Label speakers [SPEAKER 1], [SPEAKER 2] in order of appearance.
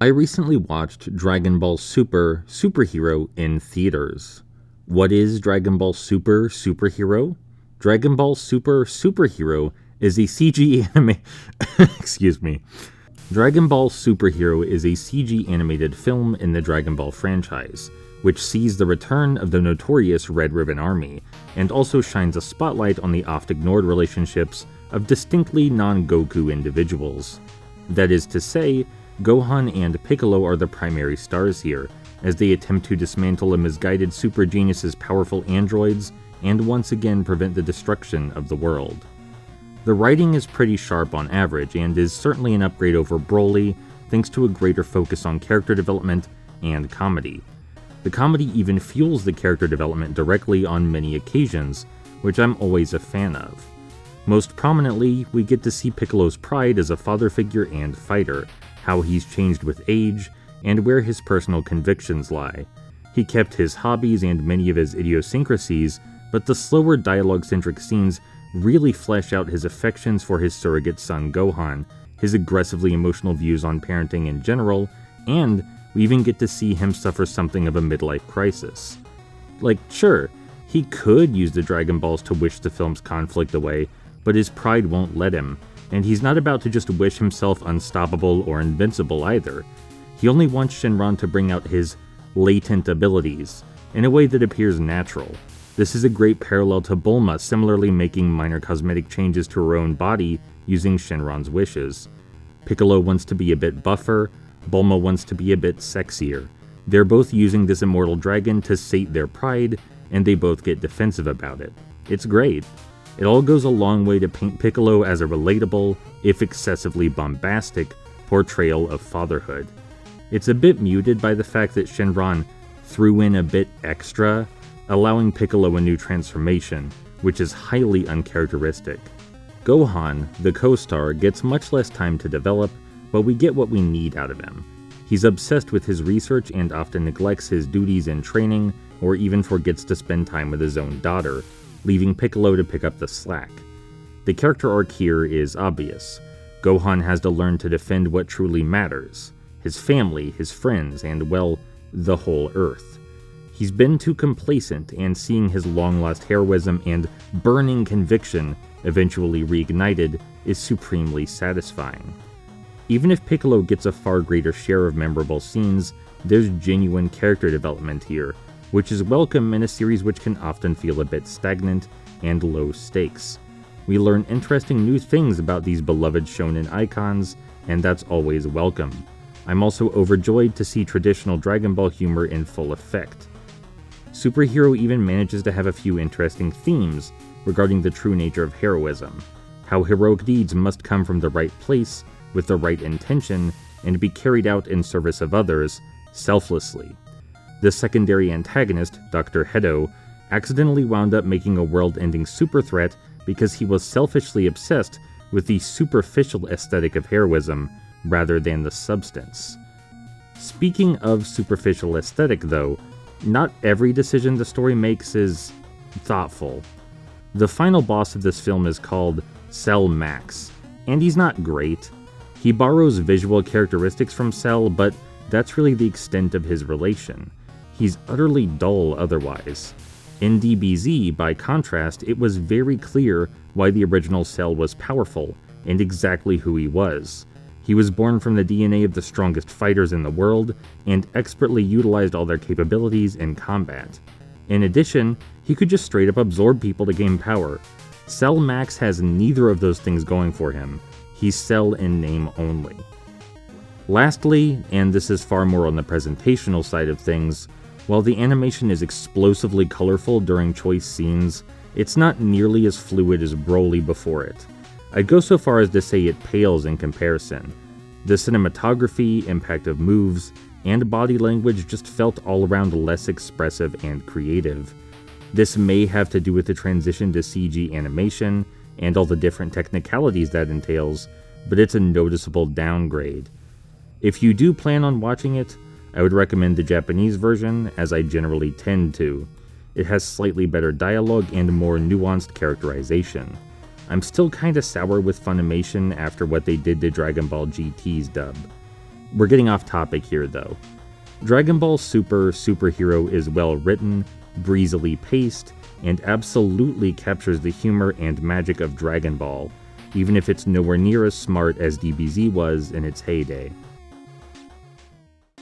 [SPEAKER 1] I recently watched Dragon Ball Super Superhero in theaters. What is Dragon Ball Super Superhero? Dragon Ball Super Superhero is a CG anime. Excuse me. Dragon Ball Superhero is a CG animated film in the Dragon Ball franchise, which sees the return of the notorious Red Ribbon Army, and also shines a spotlight on the oft-ignored relationships of distinctly non-Goku individuals. That is to say, Gohan and Piccolo are the primary stars here, as they attempt to dismantle a misguided super genius's powerful androids and once again prevent the destruction of the world. The writing is pretty sharp on average and is certainly an upgrade over Broly, thanks to a greater focus on character development and comedy. The comedy even fuels the character development directly on many occasions, which I'm always a fan of. Most prominently, we get to see Piccolo's pride as a father figure and fighter, how he's changed with age, and where his personal convictions lie. He kept his hobbies and many of his idiosyncrasies, but the slower dialogue-centric scenes really flesh out his affections for his surrogate son Gohan, his aggressively emotional views on parenting in general, and we even get to see him suffer something of a midlife crisis. Like, sure, he could use the Dragon Balls to wish the film's conflict away, but his pride won't let him, and he's not about to just wish himself unstoppable or invincible either. He only wants Shenron to bring out his latent abilities, in a way that appears natural. This is a great parallel to Bulma similarly making minor cosmetic changes to her own body using Shenron's wishes. Piccolo wants to be a bit buffer, Bulma wants to be a bit sexier. They're both using this immortal dragon to sate their pride, and they both get defensive about it. It's great. It all goes a long way to paint Piccolo as a relatable, if excessively bombastic, portrayal of fatherhood. It's a bit muted by the fact that Shenron threw in a bit extra, allowing Piccolo a new transformation, which is highly uncharacteristic. Gohan, the co-star, gets much less time to develop, but we get what we need out of him. He's obsessed with his research and often neglects his duties in training, or even forgets to spend time with his own daughter, leaving Piccolo to pick up the slack. The character arc here is obvious. Gohan has to learn to defend what truly matters: his family, his friends, and, well, the whole Earth. He's been too complacent, and seeing his long-lost heroism and burning conviction eventually reignited is supremely satisfying. Even if Piccolo gets a far greater share of memorable scenes, there's genuine character development here, which is welcome in a series which can often feel a bit stagnant and low stakes. We learn interesting new things about these beloved shonen icons, and that's always welcome. I'm also overjoyed to see traditional Dragon Ball humor in full effect. Superhero even manages to have a few interesting themes regarding the true nature of heroism, how heroic deeds must come from the right place, with the right intention, and be carried out in service of others, selflessly. The secondary antagonist, Dr. Hedo, accidentally wound up making a world-ending super threat because he was selfishly obsessed with the superficial aesthetic of heroism rather than the substance. Speaking of superficial aesthetic, though, not every decision the story makes is thoughtful. The final boss of this film is called Cell Max, and he's not great. He borrows visual characteristics from Cell, but that's really the extent of his relation. He's utterly dull otherwise. In DBZ, by contrast, it was very clear why the original Cell was powerful, and exactly who he was. He was born from the DNA of the strongest fighters in the world, and expertly utilized all their capabilities in combat. In addition, he could just straight up absorb people to gain power. Cell Max has neither of those things going for him. He's Cell in name only. Lastly, and this is far more on the presentational side of things, while the animation is explosively colorful during choice scenes, it's not nearly as fluid as Broly before it. I'd go so far as to say it pales in comparison. The cinematography, impact of moves, and body language just felt all around less expressive and creative. This may have to do with the transition to CG animation, and all the different technicalities that entails, but it's a noticeable downgrade. If you do plan on watching it, I would recommend the Japanese version, as I generally tend to. It has slightly better dialogue and more nuanced characterization. I'm still kinda sour with Funimation after what they did to Dragon Ball GT's dub. We're getting off topic here though. Dragon Ball Super Superhero is well written, breezily paced, and absolutely captures the humor and magic of Dragon Ball, even if it's nowhere near as smart as DBZ was in its heyday.